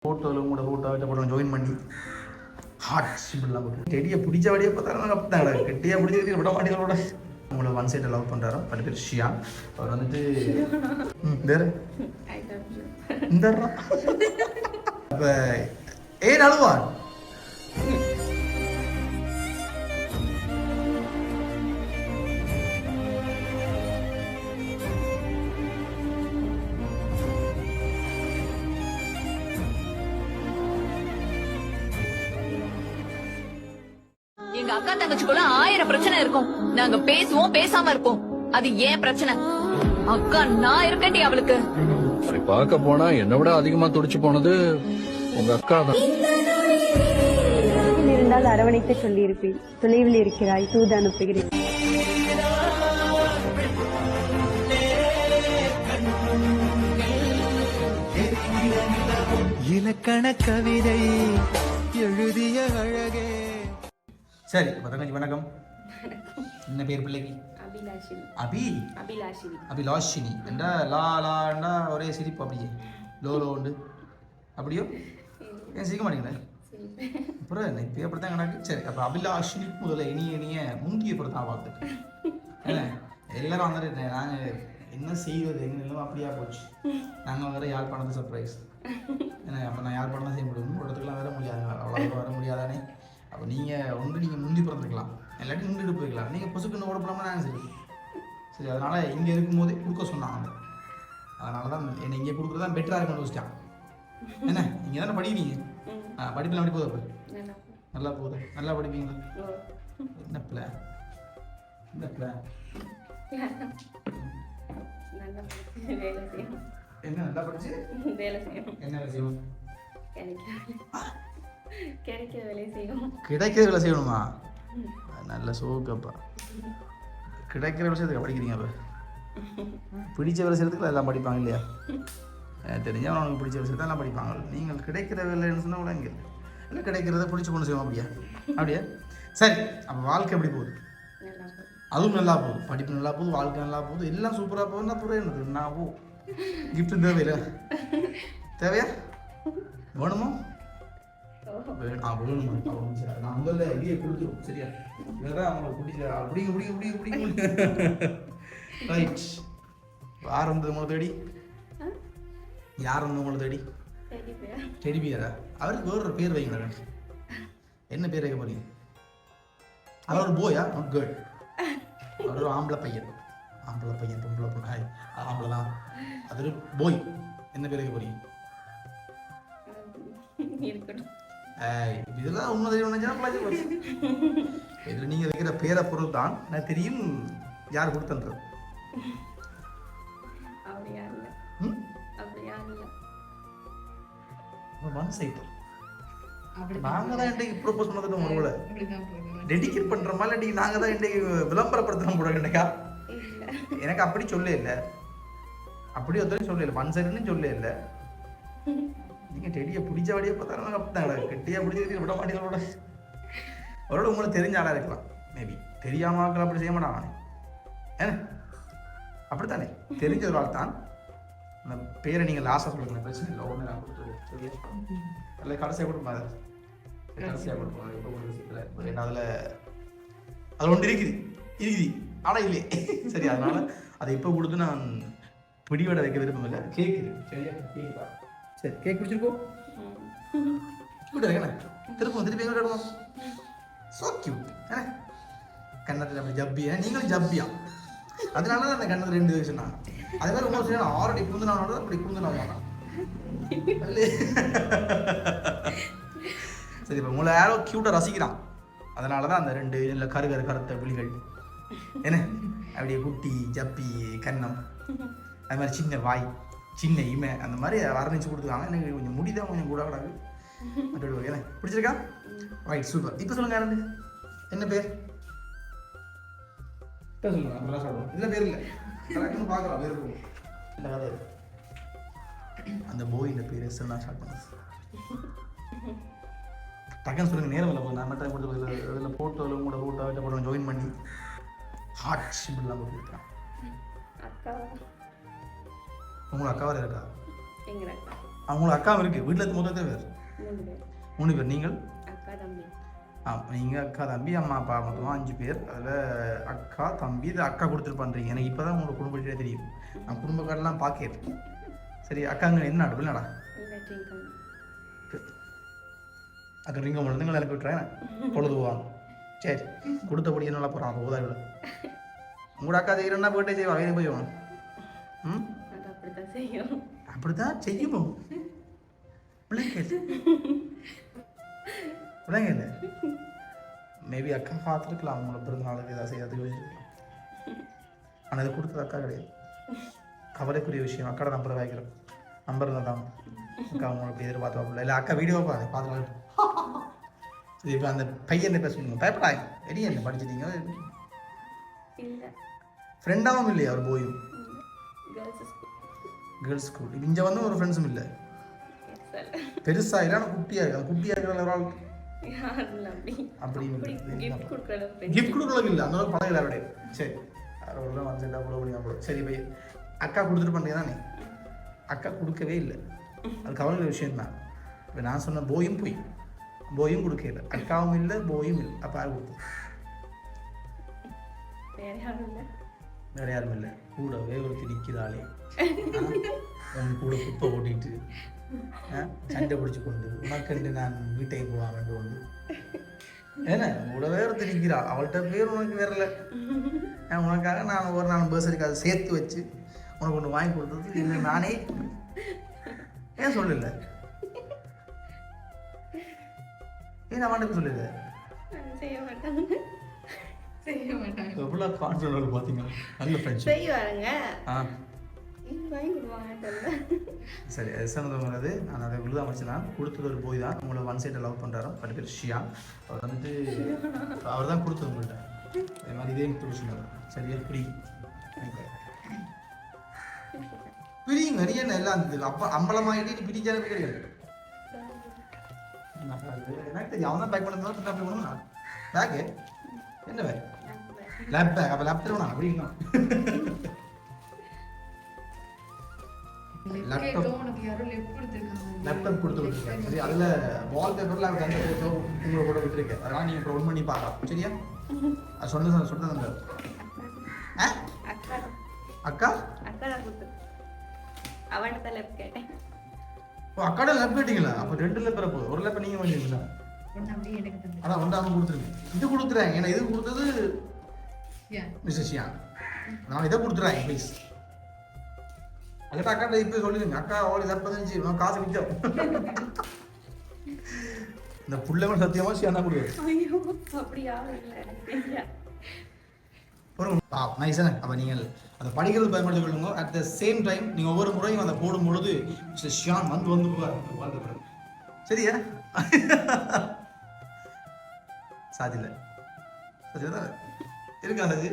ஃபோட்டோவில் கூட ஃபோட்டோ வச்ச போட்டோம் ஜாயின் பண்ணி ஹார்ட் சிம்பிள்லாம் போட்டு செடியை பிடிச்ச வழியே பார்த்தாலும் அப்படித்தாங்க கெட்டியாக பிடிச்சி விட மாட்டேங்களோட உங்களை ஒன் சைடை லவ் பண்ணுறாரோ பட் பேர் ஷியா அவர் வந்துட்டு வேறு இந்த அப்போ ஏன் அழுவான் எங்க அக்கா தங்கச்சிக்குள்ள 1000 பிரச்சனை இருக்கும். நாங்க பேசுவோம் பேசாம இருப்போம். அது ஏன் பிரச்சனை? அக்கா நான் இருக்கேன்டி அவளுக்கு. அப்படி பார்க்க போனா என்னை விட அதிகமா துடிச்சு போனது உங்க அக்கா தான். இருந்தால் அரவணைத்து சொல்லியிருப்பேன். தொலைவில் இருக்கிறாய், தூது அனுப்புகிறேன். இலக்கண கவிதை எழுதிய அழகே. சரி இப்போ தங்கச்சி வணக்கம். என்ன பேர் பிள்ளைக்கு? அபிலாஷினி என்றா லாண்டா ஒரே சிரிப்பு அப்படியே லோ உண்டு அப்படியோ ஏன் சிரிக்க மாட்டேங்கிறேன் அப்புறம் என்ன இப்போ அப்படித்தான் கணக்கு. சரி அப்போ அபிலாஷினி முதல்ல இனிய முந்திய படத்தான் பார்த்துட்டு ஏன்னா எல்லாரும் வந்துட்டு நாங்கள் என்ன செய்வது எங்கள் நிலவும் அப்படியா போச்சு. நாங்கள் வேறு யாழ்ப்பாணத்து சர்ப்ரைஸ் ஏன்னா அப்போ நான் யாழ்ப்பாணம் செய்ய முடியும் இடத்துக்குலாம் வர முடியாது, அவ்வளோ வர முடியாதானே. அப்போ நீங்கள் முந்தி பிறந்துருக்கலாம், எல்லாத்தையும் முந்திட்டு போய்க்கலாம். நீங்கள் பொசுக்குன்னு ஓட போடாமல் நாங்கள் சரி அதனால் இங்கே இருக்கும்போதே கொடுக்க சொன்னாங்க. அதனால தான் என்னை இங்கே கொடுக்குறது தான் பெட்டராக இருக்குன்னு யோசிச்சான். என்ன இங்கே தானே படிக்கிறீங்க? படிப்பில் எப்படி போகுது? நல்லா போகுது. நல்லா படிப்பீங்களா? என்ன பிள்ளை என்ன நல்லா படிச்சு என்ன வேலை செய்வோம்? கிடைக்கிற வேலை செய்யணுமா? நல்ல சோக்கப்பா. கிடைக்கிற வேலை செய்யறதுக்கு படிக்கிறீங்க? அப்போ பிடிச்ச வேலை செய்யறதுக்கு எல்லாம் படிப்பாங்க இல்லையா? தெரிஞ்சால் அவனுக்கு பிடிச்ச விஷயத்தான் எல்லாம் படிப்பாங்க. நீங்கள் கிடைக்கிற வேலைன்னு சொன்னால் கூட இங்கே இல்லை கிடைக்கிறத பிடிச்சி கொண்டு செய்வோம். அப்படியா சரி. அப்போ வாழ்க்கை எப்படி போகுது? அதுவும் நல்லா போகுது, படிப்பு நல்லா போகுது, வாழ்க்கை நல்லா போகுது, எல்லாம் சூப்பராக போகுதுன்னா அப்புறம் என்னது நான் போ கிஃப்ட் தேவையில்லை. தேவையா? வேணுமா? வேணுமா? நான் முதல்ல இதையே கொடுத்துருவோம். சரியா? இதான் அவங்களுக்கு பிடிக்கல ரைட். யார் வந்து உங்களை தேடி? யார் வந்து உங்களை தேடி? டெடி பியரா? அவருக்கு வேற ஒரு பேர் வைங்க. என்ன பேர் வைக்க போறீங்க? அவர் ஒரு போயா? Not girl. அவர் ஒரு ஆம்பளை பையன் பொம்பளை பொண்ணு ஆம்பளை தான். அது ஒரு போய். என்ன பேர் வைக்க போறீங்க? இதெல்லாம் உண்மை தெரியும். இதில் நீங்கள் வைக்கிற பேரை பொருள் தான் நான் தெரியும் யார் கொடுத்தன்றது. ஒன் சைடு நாங்கள் தான் இன்றைக்கு ப்ரோபோஸ் பண்ணதுக்கு உங்களை டெடிகேட் பண்ணுற மாதிரி இன்றைக்கி நாங்கள் தான் இன்றைக்கு விளம்பரப்படுத்தணும் கூட கண்டிக்கா. எனக்கு அப்படி சொல்ல இல்லை, அப்படி ஒருத்தரையும் சொல்ல இல்லை, ஒன் சைடுன்னு சொல்ல இல்லை. நீங்கள் டெடியை பிடிச்ச வழியை பார்த்தாலும் அப்படித்தாங்க கெட்டியாக பிடிச்சி விட மாட்டீங்களோட. அவரோட உங்களுக்கு தெரிஞ்ச ஆளாக இருக்கலாம், மேபி தெரியாமல் அப்படி செய்ய மாட்டான். ஏன்னா அப்படித்தானே தெரிஞ்ச ஒரு ஆள் தான். அந்த பேரை நீங்கள் லாஸ்ட்டாக சொல்லுங்க, பிரச்சனை இல்லை. ஒன்று நான் கொடுத்துருவோம். சரியா? இல்லை கடைசியாக கொடுப்போம். அதை கடைசியாக கொடுப்போம். இப்போ கொடுக்குறது ஏன்னா அதில் ஒன்று இருக்குது ஆனால் இல்லையே. சரி அதனால அதை இப்போ கொடுத்து நான் பிடிவடை வைக்க விருப்பம் இல்லை. கேட்குது. சரியா? கேட்குதா? சரி கேக் பிடிச்சிருக்கோம். திருப்பி எங்கே விடுவோம்? So cute. ஏன்னா கன்னத்தில் அப்படி ஜப்பியா, நீங்களும் ஜப்பியா. அதனால தான் அந்த கன்னத்தில் 2 வயசு நான் அதே மாதிரி ரொம்ப சரி 6 அடி குந்துனாவோட அப்படி குந்துனாவானா. சரி இப்போ உங்களை யாரோ க்யூட்டாக ரசிக்கிறான். அதனால தான் அந்த 2 இல்லை கருத்த விழிகள் என்ன அப்படியே குட்டி ஜப்பி கன்னம் அது மாதிரி சின்ன வாய் சின்ன இமை அந்த மாதிரி வர்ணிச்சு கொடுத்துருக்காங்க. எனக்கு கொஞ்சம் முடிதான் கொஞ்சம் கூட கூடாது. அப்படி என்ன பிடிச்சிருக்கா? Right super. இப்போ சொல்லுங்க யாரு என்ன பேர்? சொல்லுங்க. அப்புறம் சொல்லுவோம். இதில் பேர் இல்லை கரெக்டுன்னு பார்க்கலாம். பேர் இருக்கும் இல்லை கதை. அந்த போயின் பேர் எஸ்எல் தான் ஸ்டார்ட் பண்ணது. டக்குன்னு சொல்லுங்க. நேரம் இல்லை போது நான் மட்டும் கொடுத்து இதில் ஃபோட்டோவில் கூட ஃபோட்டோ வச்ச போட்டோம் ஜாயின் பண்ணி ஹார்ட் சிம்பிள்லாம் போட்டுருக்கேன். உங்களுக்கு அக்கா வேறு இருக்கா? அவங்களுக்கு அக்காவும் இருக்கு வீட்டில் இருந்து மொத்தத்தை பேர் 3 பேர். நீங்கள் அக்கா தம்பி. நீங்கள் அக்கா தம்பி அம்மா அப்பா மொத்தமாக 5 பேர். அதில் அக்கா தம்பி இது அக்கா கொடுத்துட்டு பண்ணுறீங்க. எனக்கு இப்போ தான் உங்களோட குடும்பத்திலே தெரியும். நான் குடும்ப கார்டெலாம் பார்க்கிறேன். சரி அக்காங்க என்ன நாடு வெளிநாடா? அக்கா ரிங்க முடிந்து நீங்கள் எனக்கு விட்டுறேன் பொழுது போவாங்க. சரி கொடுத்தபடி நல்லா போகிறான் அப்போ உதவியில் உங்களோட அக்கா செய்கிறேன்னா போயிட்டே செய்வா வேலையை போய் வேணும். ம் அப்படித்தான் செய்யும். அப்படித்தான் செய்யுமோ பிள்ளைங்க மேபி அக்கா பார்த்துருக்கலாம் அவங்களோட பிறந்த நாளுக்கு ஏதாவது செய்யறதுக்கு யோசிச்சிருக்கலாம். ஆனால் இது கொடுத்தது அக்கா கிடையாது. கவலைக்குரிய விஷயம். அக்கா நம்பரை வாங்கிக்கிறோம். நம்பர் தான் அக்கா அவங்களுக்கு எதிர்பார்த்து இல்லை அக்கா வீடியோ பார்த்துக்கலாம். சரி இப்போ அந்த பையன் பேசுவீங்க பயப்படாங்க வெளியே என்ன படிச்சிட்டீங்க ஃப்ரெண்டாகவும் இல்லையா அவர் போயும் கேர்ள்ஸ் ஸ்கூல். இங்கே வந்து ஒரு ஃப்ரெண்ட்ஸும் இல்லை பெருசாக இல்லை ஆனால் குட்டியாக இருக்கு. அந்த குட்டியாக இருக்கிற ஒரு ஆள் அப்படி கிஃப்ட் கொடுக்கறதுக்கு இல்லை அந்த அளவுக்கு பழகல அவருடைய. சரி அவரோட வந்து அவ்வளோ பண்ணி சரி போய் அக்கா கொடுத்துட்டு பண்ணுறீங்க தானே. அக்கா கொடுக்கவே இல்லை. அது கவலை விஷயம்தான். இப்போ நான் சொன்ன போயும் கொடுக்கல. அக்காவும் இல்லை போயும் இல்லை. அப்போ யார் கொடுத்தோம்? வேற யாரும் இல்லை. கூடவே ஒருத்தி நிற்கிறாளே உன் கூட குப்பை ஓட்டிட்டு சண்டை பிடிச்சி கொண்டு உனக்கண்டு நான் வீட்டை போவான் ரெண்டு கொண்டு ஏன்னா கூடவே ஒருத்தி நிற்கிறா. அவள்கிட்ட பேர் உனக்கு வேறல. உனக்காக நான் ஒரு நாள் பர்சனுக்கு அதை சேர்த்து வச்சு உனக்கு ஒன்று வாங்கி கொடுத்தது இல்லை நானே ஏன் சொல்லல? ஏன் அவனுக்கு சொல்லல? எவ்வளோ கான்ஃபிடன்ட் பார்த்தீங்களா? நல்ல ஃப்ரெண்ட்ஷிப் சரி எஸ்னது நான் அதை விழுத அமைச்சேன். கொடுத்தது ஒரு போய் தான் உங்களை ஒன் சைடை லவ் பண்ணுறாரோ பட் பேர் ஷியா. அவர் வந்துட்டு அவர் தான் கொடுத்தது உங்கள்கிட்ட. அதே மாதிரி இதே சொன்னார். சரியா பிரியுங்க நீ என்ன எல்லாம் இருந்தது அப்போ அம்பலமாகிட்டு நீ பிரிஞ்சாலே கிடையாது. எனக்கு தெரியும் அவன் தான் பேக் பண்ணா பேக்கு என்ன பேக் லேப் பேக். அப்போ லேப் தருவா அப்படின்னா லேப்டாப் கொடுத்து விட்டுருக்கேன். சரி அதில் வால்பேப்பரில் அவர் எந்த ஃபோட்டோ உங்களை கூட விட்டுருக்கேன். அதெல்லாம் நீங்கள் ப்ரௌன் பண்ணி பார்க்கலாம். சரியா அது சொன்னது அக்கா ஓ அக்காட லேப் கேட்டீங்களா? அப்போ 2 லேப் பிறப்பு ஒரு லேப்பை நீங்கள் வாங்கிங்களா? அதான் ஒன்றாமல் கொடுத்துருங்க. இது கொடுத்துறேன் ஏன்னா இது கொடுத்தது மிஸ்டர் ஷியா. நான் இதை கொடுத்துறேன் ப்ளீஸ். அதுக்கிட்ட அக்காட்ட இப்போ சொல்லிடுங்க. அக்கா அவள் லேப் பதினஞ்சு நான் காசு மிச்சம். இந்த புள்ளவன் சத்தியமாக ஷியா தான் கொடுக்குறது. நைஸானே. அப்போ நீங்கள் அதை படிக்கிறது பயன்படுத்திக் கொள்ளுங்க. அட் த சேம் டைம் நீங்கள் ஒவ்வொரு முறையும் அதை போடும் பொழுது ஷியான் வந்து போவார். சரியா சாஜில் சாஜிதான் இருக்காது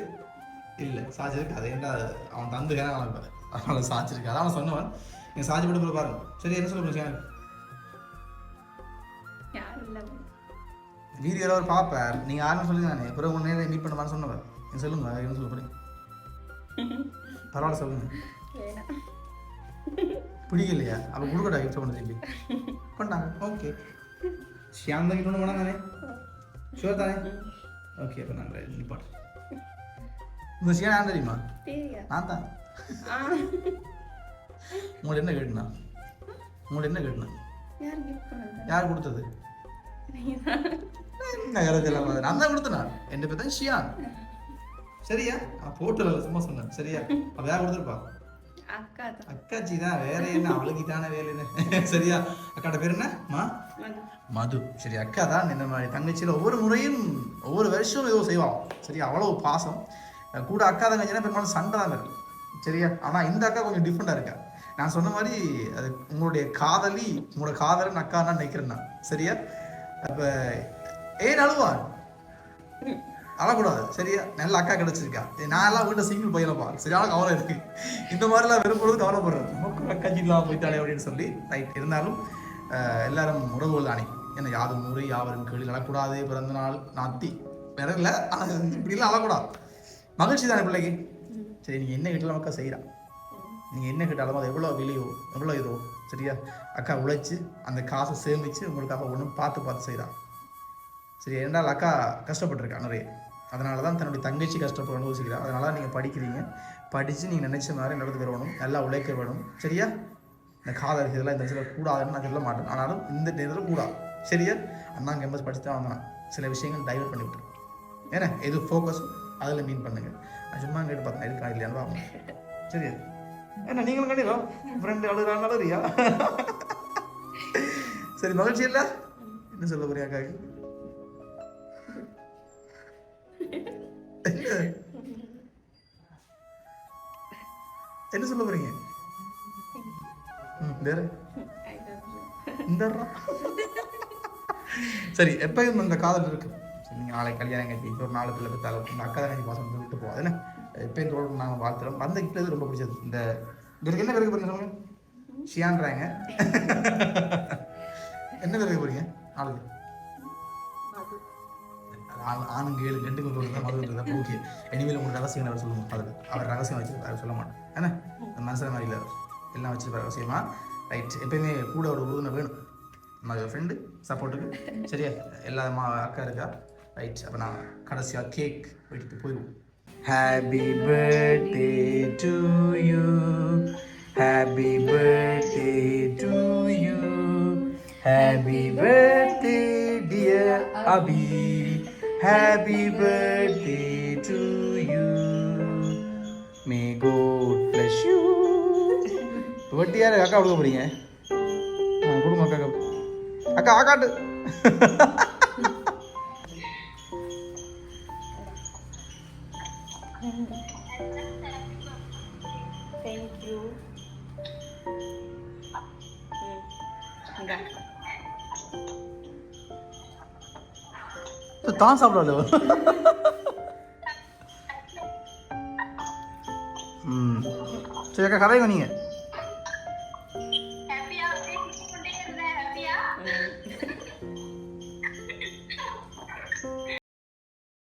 இல்லை சாஜி இருக்காது. ஏன்டா அவன் தந்துக்கான அவன் அதனால சாட்சி இருக்கு. அதான் அவன் சொன்னவன் நீங்கள் சாட்சி போட்டு போய் பாருங்க. சரி என்ன சொல்லுங்க ஷியான்? வீடியோ எல்லாரும் பார்ப்பேன். நீங்கள் யாருன்னு சொல்லுங்க. நான் பிறகு உங்க நேரம் மீட் பண்ண சொன்னவன் நீங்க சொல்லுங்க. என்ன சொல்ல போறீங்க? பரவாயில்ல சொல்லுங்க. பிடிக்கலையா? அப்போ கொடுக்கட்டா கிஃப்ட் பண்ண சொல்லி கொண்டாங்க. ஓகே ஷியான் தான் கிஃப்ட் பண்ண தானே? ஷுவர் தானே? ஓகே அப்போ நான் நிப்பாட்டு. இந்த ஷியான் யார் தெரியுமா? நான் தான். உங்களை என்ன கேட்டுனா? யார் கொடுத்தது? நான் தான் கொடுத்தனா. என் பேர் தான் ஷியான். சரியா போட்டல சும்மா சொன்னேன். சரியா அப்ப யார் கொடுத்துருப்பா? அக்காச்சி தான். வேற என்ன அவளுக்கு தானே வேலைன்னு. சரியா அக்காட்ட பேர் என்ன? மது. சரி அக்கா தான் இந்த மாதிரி தங்கச்சியில் ஒவ்வொரு முறையும் ஒவ்வொரு வருஷம் ஏதோ செய்வான். சரியா அவ்வளோ பாசம் கூட. அக்கா தங்கச்சின்னா பெரும்பாலும் சண்டை தான் இருக்கு. சரியா ஆனால் இந்த அக்கா கொஞ்சம் டிஃப்ரெண்டாக இருக்கா. நான் சொன்ன மாதிரி அது உங்களுடைய காதலி உங்களோட காதலன் அக்கா தான் நினைக்கிறேன் நான். சரியா அப்போ ஏன் அழுவான் அழக்கூடாது. சரியா நல்ல அக்கா கிடைச்சிருக்கா. நான் எல்லாம் வீட்டில் சிங்கிள் பையனப்பா. சரியான கவலை இருக்கு. இந்த மாதிரிலாம் வெறும்பொழுது கவலைப்படுறேன். நமக்கு அக்காச்சிக்கலாம் போயிட்டாலே அப்படின்னு சொல்லி ரைட். இருந்தாலும் எல்லாரும் உறவுகள் தானே. ஏன்னா யாரும் முறை யாவரும் கேள்வி அழக்கூடாது. பிறந்த நாள் நாத்தி வேற இல்லை. ஆனால் இப்படிலாம் அழக்கூடாது. மகிழ்ச்சி தானே பிள்ளைக்கு. சரி நீங்கள் என்ன கேட்டாலும் அக்கா செய்கிறான். நீங்கள் என்ன கேட்டாலும் அது எவ்வளோ விலையோ எவ்வளோ இதோ சரியா? அக்கா உழைச்சி அந்த காசை சேமித்து உங்களுக்காக ஒன்றும் பார்த்து செய்கிறான். சரி, என்றால் அக்கா கஷ்டப்பட்டுருக்கா நிறைய. அதனால தான் தன்னுடைய தங்கச்சி கஷ்டப்படணும் யோசிக்கிறார். அதனால தான் நீங்கள் படிக்கிறீங்க. படித்து நீங்கள் நினச்ச மாதிரி இந்த இடத்துக்கு வரணும், நல்லா உழைக்க வேணும். சரியா? இந்த காதல் இதெல்லாம் இந்த நேரத்தில் கூடாதுன்னு நான் சொல்ல மாட்டேன். ஆனாலும் இந்த நேரத்தில் கூடாது. சரியா? அண்ணா கேம்பஸ் படித்து தான் வந்தான். சில விஷயங்கள் டைவர்ட் பண்ணி விட்டுரு. ஏன்னா எது ஃபோக்கஸ் அதில் மீன் பண்ணுங்க. நான் சும்மா கேட்டு பார்த்தேன் இருக்கா இல்லையான்னு வாங்க. சரியா? ஏன்னா நீங்களும் கண்டிப்பா ஃப்ரெண்டு அழுகிறாங்க அழுறியா? சரி, மகிழ்ச்சி இல்லை? என்ன சொல்ல போறியா அக்காக்கு? என்ன சொல்ல போறீங்க? வேற சரி, எப்பயும் இந்த காதல் இருக்கு. நீங்க நாளைக்கு கல்யாணம் கட்டி ஒரு 4 பிள்ளை பெற்றாலும் இந்த அக்கா தங்கச்சி பாசம் விட்டு போகாது. என்ன எப்பயும் தொடர்ந்து நாங்கள் வாழ்த்துறோம். அந்த கிட்ட ரொம்ப பிடிச்சது. இந்த இதுக்கு என்ன பிறகு பண்ணி சொல்லுங்க? ஷியான்றாங்க. என்ன பிறகு போறீங்க நாளைக்கு? ஆணுங்க 7 2 சொல்லுங்க. மது ஓகே. இனிமேல் உங்களுக்கு ரகசியம் அவர் சொல்லுங்க. அவர் ரகசியம் வச்சிருப்பாரு, சொல்ல மாட்டேன். ஏன்னா மனசில் மாதிரி இல்லை, எல்லாம் வச்சிருப்பாரு ரகசியமா. ரைட். எப்பயுமே கூட ஒரு உறுதுணை வேணும், நம்ம ஃப்ரெண்டு சப்போர்ட்டுக்கு. சரியா? எல்லா அக்கா இருக்கா. ரைட். அப்போ நான் கடைசியாக கேக் வெட்டிட்டு போயிடுவோம். Happy birthday to you, happy birthday to you, happy birthday dear Abhi, happy birthday to you, may God bless you. வெட்டி யாரு அக்கா கொடுக்க போறீங்க? கொடுங்க அக்கா. அக்கா ஆக்காட்டு. தேங்க்யூ. தான் சாப்பிடல. சரி அக்கா, கதைங்க நீங்க.